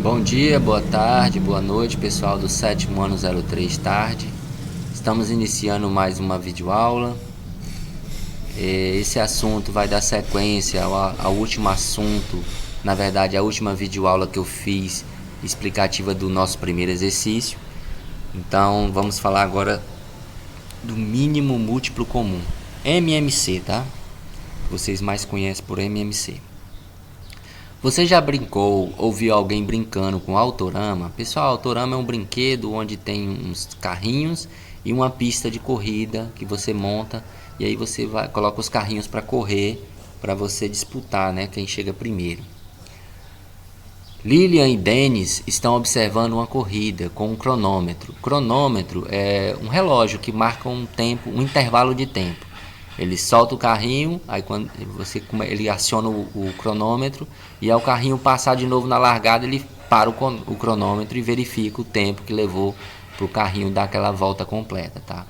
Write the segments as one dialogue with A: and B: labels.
A: Bom dia, boa tarde, boa noite, pessoal do 7º ano 03 tarde. Estamos iniciando mais uma videoaula. Esse assunto vai dar sequência ao último assunto, na verdade, a última videoaula que eu fiz explicativa do nosso primeiro exercício. Então, vamos falar agora do mínimo múltiplo comum, MMC, tá? Vocês mais conhecem por MMC. Você já brincou ou viu alguém brincando com autorama? Pessoal, autorama é um brinquedo onde tem uns carrinhos e uma pista de corrida que você monta e aí você coloca os carrinhos para correr, para você disputar, né, quem chega primeiro. Lilian e Dennis estão observando uma corrida com um cronômetro. Cronômetro é um relógio que marca um tempo, um intervalo de tempo. Ele solta o carrinho, aí quando ele aciona o cronômetro e ao carrinho passar de novo na largada, ele para o cronômetro e verifica o tempo que levou para o carrinho dar aquela volta completa, tá?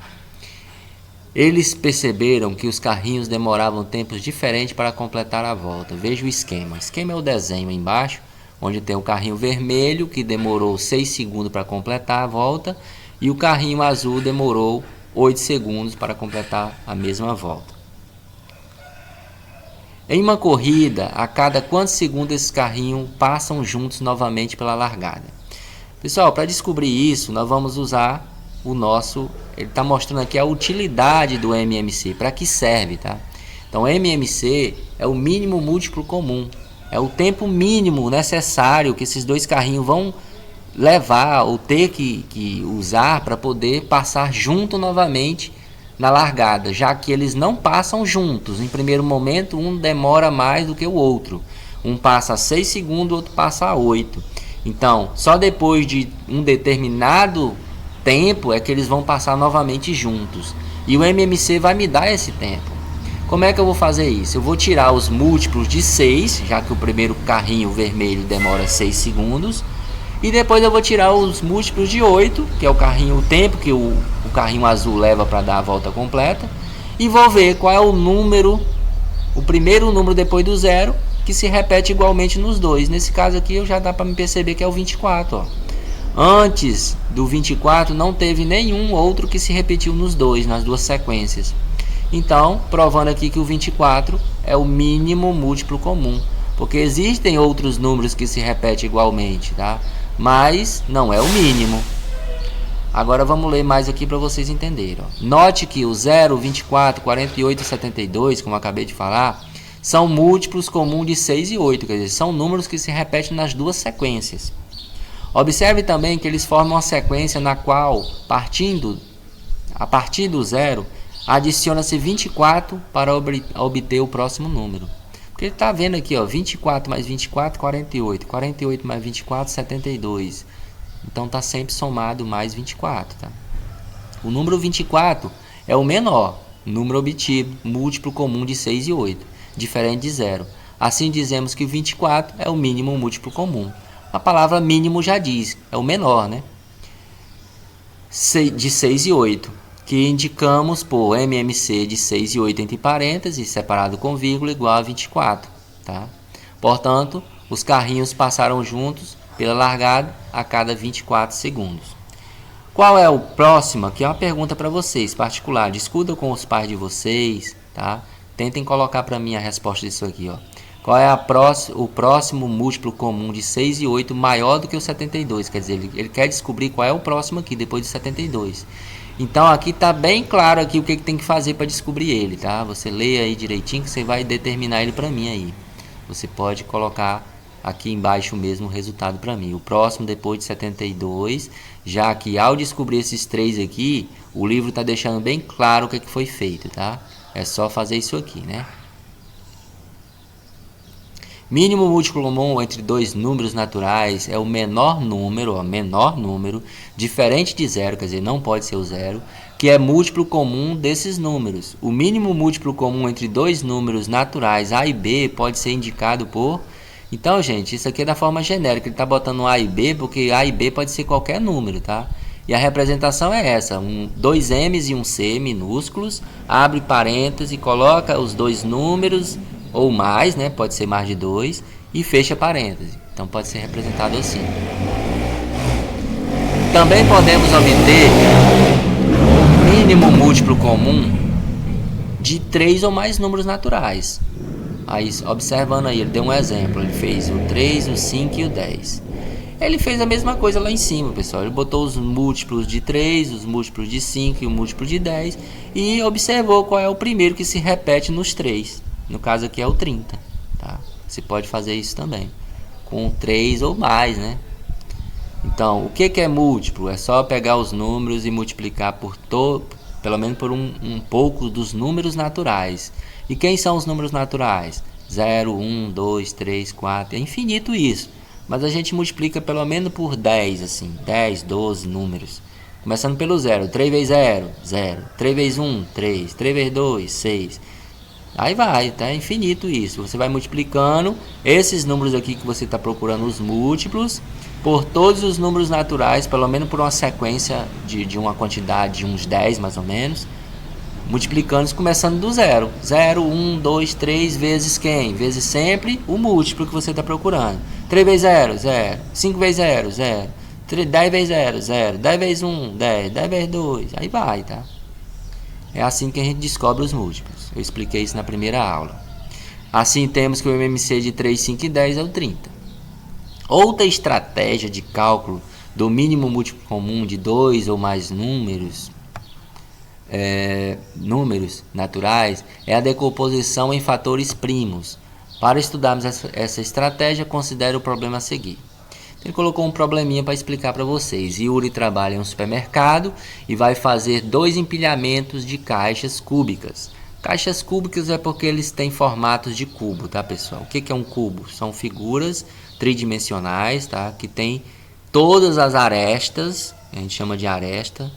A: Eles perceberam que os carrinhos demoravam tempos diferentes para completar a volta. Veja o esquema. O esquema é o desenho aí embaixo, onde tem o carrinho vermelho que demorou 6 segundos para completar a volta e o carrinho azul demorou 8 segundos para completar a mesma volta. Em uma corrida, a cada quantos segundos esses carrinhos passam juntos novamente pela largada? Pessoal, para descobrir isso, nós vamos usar o nosso... Ele está mostrando aqui a utilidade do MMC, para que serve, tá? Então, MMC é o mínimo múltiplo comum. É o tempo mínimo necessário que esses dois carrinhos vão levar ou ter que usar para poder passar junto novamente na largada, já que eles não passam juntos. Em primeiro momento, um demora mais do que o outro. Um passa a 6 segundos, o outro passa a 8. Então, só depois de um determinado tempo é que eles vão passar novamente juntos. E o MMC vai me dar esse tempo. Como é que eu vou fazer isso? Eu vou tirar os múltiplos de 6, já que o primeiro carrinho vermelho demora 6 segundos. E depois eu vou tirar os múltiplos de 8, que é o tempo que o carrinho azul leva para dar a volta completa. E vou ver qual é o número, o primeiro número depois do zero, que se repete igualmente nos dois. Nesse caso aqui eu já dá para me perceber que é o 24. Ó. Antes do 24 não teve nenhum outro que se repetiu nos dois, nas duas sequências. Então, provando aqui que o 24 é o mínimo múltiplo comum. Porque existem outros números que se repetem igualmente, tá? Mas não é o mínimo. Agora vamos ler mais aqui para vocês entenderem. Ó. Note que o 0, 24, 48 e 72, como eu acabei de falar, são múltiplos comuns de 6 e 8, quer dizer, são números que se repetem nas duas sequências. Observe também que eles formam uma sequência na qual, a partir do zero, adiciona-se 24 para obter o próximo número. Porque ele está vendo aqui, ó, 24 mais 24, 48. 48 mais 24, 72. Então está sempre somado mais 24. Tá? O número 24 é o menor número obtido, múltiplo comum de 6 e 8, diferente de zero. Assim dizemos que o 24 é o mínimo múltiplo comum. A palavra mínimo já diz, é o menor, né? De 6 e 8. Que indicamos por MMC de 6 e 8 entre parênteses, separado com vírgula, igual a 24. Tá? Portanto, os carrinhos passaram juntos pela largada a cada 24 segundos. Qual é o próximo? Aqui é uma pergunta para vocês, particular. Discutam com os pais de vocês. Tá? Tentem colocar para mim a resposta disso aqui. Ó. Qual é o próximo múltiplo comum de 6 e 8 maior do que o 72? Quer dizer, ele quer descobrir qual é o próximo aqui, depois de 72. Então aqui está bem claro aqui o que tem que fazer para descobrir ele, tá? Você lê aí direitinho que você vai determinar ele para mim aí. Você pode colocar aqui embaixo mesmo o resultado para mim. O próximo depois de 72, já que ao descobrir esses três aqui, o livro está deixando bem claro o que foi feito, tá? É só fazer isso aqui, né? Mínimo múltiplo comum entre dois números naturais é o menor número, diferente de zero, quer dizer, não pode ser o zero, que é múltiplo comum desses números. O mínimo múltiplo comum entre dois números naturais A e B pode ser indicado por... Então, gente, isso aqui é da forma genérica, ele está botando A e B, porque A e B pode ser qualquer número, tá? E a representação é essa, dois M's e um C minúsculos, abre parênteses e coloca os dois números... ou mais, né? Pode ser mais de 2, e fecha parêntese. Então pode ser representado assim. Também podemos obter o mínimo múltiplo comum de 3 ou mais números naturais. Aí, observando aí, ele deu um exemplo, ele fez o 3, o 5 e o 10. Ele fez a mesma coisa lá em cima, pessoal. Ele botou os múltiplos de 3, os múltiplos de 5 e o múltiplo de 10 e observou qual é o primeiro que se repete nos 3. No caso aqui é o 30, tá? Você pode fazer isso também, com 3 ou mais, né? Então, o que é múltiplo? É só pegar os números e multiplicar por pelo menos por um pouco dos números naturais. E quem são os números naturais? 0, 1, 2, 3, 4, é infinito isso. Mas a gente multiplica pelo menos por 10, assim, 10, 12 números. Começando pelo 0, 3 vezes 0, 0, 3 vezes 1, 3, 3 vezes 2, 6. Aí vai, tá infinito isso. Você vai multiplicando esses números aqui que você está procurando, os múltiplos, por todos os números naturais, pelo menos por uma sequência de uma quantidade de uns 10 mais ou menos, multiplicando, começando do 0. 0, 1, 2, 3 vezes quem? Vezes sempre o múltiplo que você está procurando. 3 vezes 0, 0. 5 vezes 0, 0. 10 vezes 0, 0. 10 vezes 1, 10. 10 vezes 2. Aí vai, tá? É assim que a gente descobre os múltiplos. Eu expliquei isso na primeira aula. Assim temos que o MMC de 3, 5 e 10 é o 30. Outra estratégia de cálculo do mínimo múltiplo comum de 2 ou mais números naturais é a decomposição em fatores primos. Para estudarmos essa estratégia, considere o problema a seguir. Ele colocou um probleminha para explicar para vocês. Yuri trabalha em um supermercado e vai fazer 2 empilhamentos de caixas cúbicas. Caixas cúbicas é porque eles têm formatos de cubo, tá, pessoal? O que é um cubo? São figuras tridimensionais, tá? Que tem todas as arestas, a gente chama de aresta,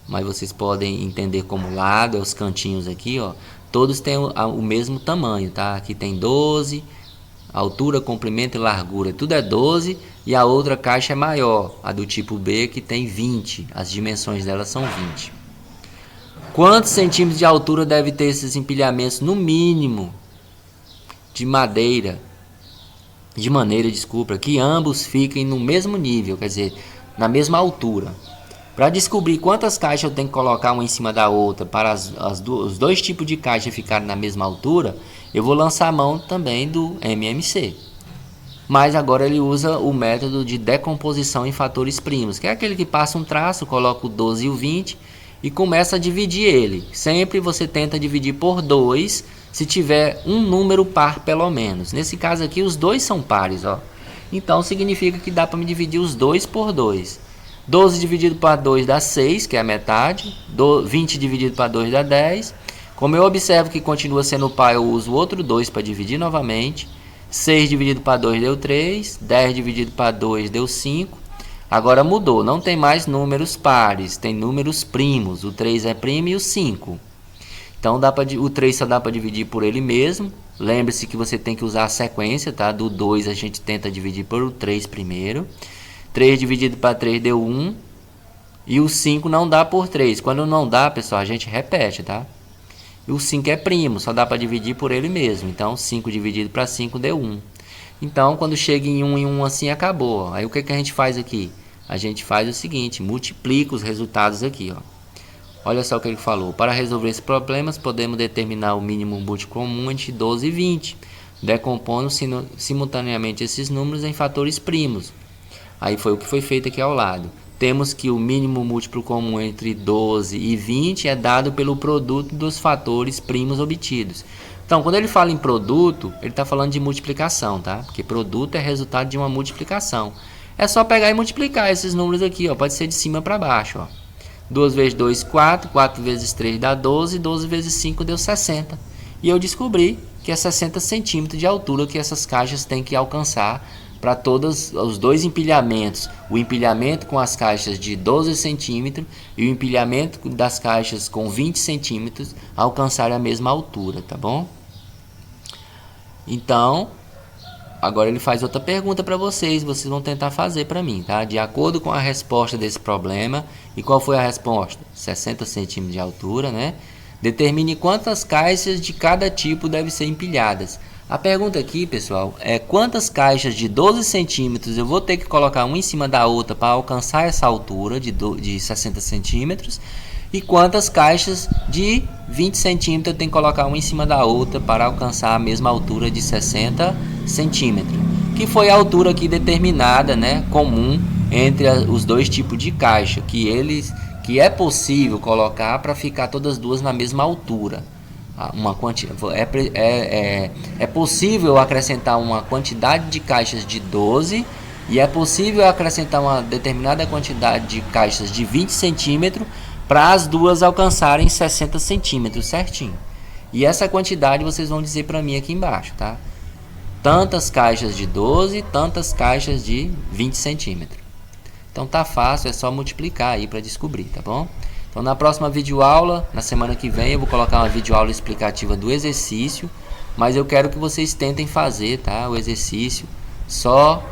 A: mas vocês podem entender como lado, é os cantinhos aqui, ó. Todos têm o mesmo tamanho, tá? Aqui tem 12, altura, comprimento e largura, tudo é 12, e a outra caixa é maior, a do tipo B, que tem 20, as dimensões dela são 20. Quantos centímetros de altura deve ter esses empilhamentos, no mínimo, de maneira, que ambos fiquem no mesmo nível, quer dizer, na mesma altura? Para descobrir quantas caixas eu tenho que colocar uma em cima da outra para os dois tipos de caixa ficarem na mesma altura, eu vou lançar a mão também do MMC. Mas agora ele usa o método de decomposição em fatores primos, que é aquele que passa um traço, coloca o 12 e o 20 e começa a dividir ele. Sempre você tenta dividir por 2 se tiver um número par pelo menos. Nesse caso aqui os dois são pares, ó. Então significa que dá para me dividir os 2 por 2. 12 dividido por 2 dá 6, que é a metade. 20 dividido por 2 dá 10. Como eu observo que continua sendo par, eu uso o outro 2 para dividir novamente. 6 dividido por 2 deu 3. 10 dividido por 2 deu 5. Agora mudou, não tem mais números pares, tem números primos. O 3 é primo e o 5. Então o 3 só dá para dividir por ele mesmo. Lembre-se que você tem que usar a sequência, tá? Do 2 a gente tenta dividir por o 3 primeiro. 3 dividido para 3 deu 1. E o 5 não dá por 3. Quando não dá, pessoal, a gente repete, tá? E o 5 é primo, só dá para dividir por ele mesmo. Então 5 dividido para 5 deu 1. Então quando chega em 1 assim, acabou. Aí o que a gente faz aqui? A gente faz o seguinte, multiplica os resultados aqui, ó. Olha só o que ele falou. Para resolver esses problemas, podemos determinar o mínimo múltiplo comum entre 12 e 20, decompondo simultaneamente esses números em fatores primos. Aí foi o que foi feito aqui ao lado. Temos que o mínimo múltiplo comum entre 12 e 20 é dado pelo produto dos fatores primos obtidos. Então, quando ele fala em produto, ele está falando de multiplicação, tá? Porque produto é resultado de uma multiplicação. É só pegar e multiplicar esses números aqui, ó. Pode ser de cima para baixo, ó. 2 vezes 2, 4. 4 vezes 3 dá 12. 12 vezes 5 deu 60. E eu descobri que é 60 centímetros de altura que essas caixas têm que alcançar para todos os dois empilhamentos. O empilhamento com as caixas de 12 centímetros e o empilhamento das caixas com 20 centímetros alcançarem a mesma altura, tá bom? Então, agora ele faz outra pergunta para vocês vão tentar fazer para mim, tá? De acordo com a resposta desse problema, e qual foi a resposta? 60 centímetros de altura, né? Determine quantas caixas de cada tipo devem ser empilhadas. A pergunta aqui, pessoal, é quantas caixas de 12 centímetros eu vou ter que colocar uma em cima da outra para alcançar essa altura de 60 centímetros e quantas caixas de 20 centímetros eu tenho que colocar uma em cima da outra para alcançar a mesma altura de 60 centímetros, que foi a altura aqui determinada, né, comum entre os dois tipos de caixa, que é possível colocar para ficar todas duas na mesma altura. É possível acrescentar uma quantidade de caixas de 12 e é possível acrescentar uma determinada quantidade de caixas de 20 centímetros para as duas alcançarem 60 centímetros certinho. E essa quantidade vocês vão dizer para mim aqui embaixo, tá? Tantas caixas de 12, tantas caixas de 20 centímetros. Então tá fácil, é só multiplicar aí para descobrir, tá bom? Então na próxima videoaula, na semana que vem, eu vou colocar uma videoaula explicativa do exercício, mas eu quero que vocês tentem fazer, tá? O exercício só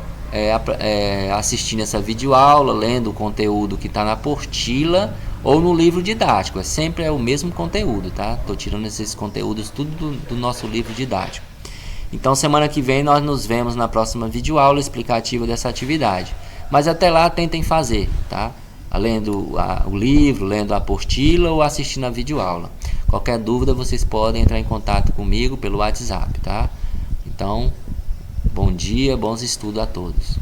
A: assistindo essa videoaula, lendo o conteúdo que está na apostila ou no livro didático. Sempre é o mesmo conteúdo, tá? Tô tirando esses conteúdos tudo do nosso livro didático. Então semana que vem nós nos vemos na próxima videoaula explicativa dessa atividade. Mas até lá tentem fazer, tá? Lendo o livro, lendo a apostila ou assistindo a videoaula. Qualquer dúvida vocês podem entrar em contato comigo pelo WhatsApp, tá? Então, bom dia, bons estudos a todos.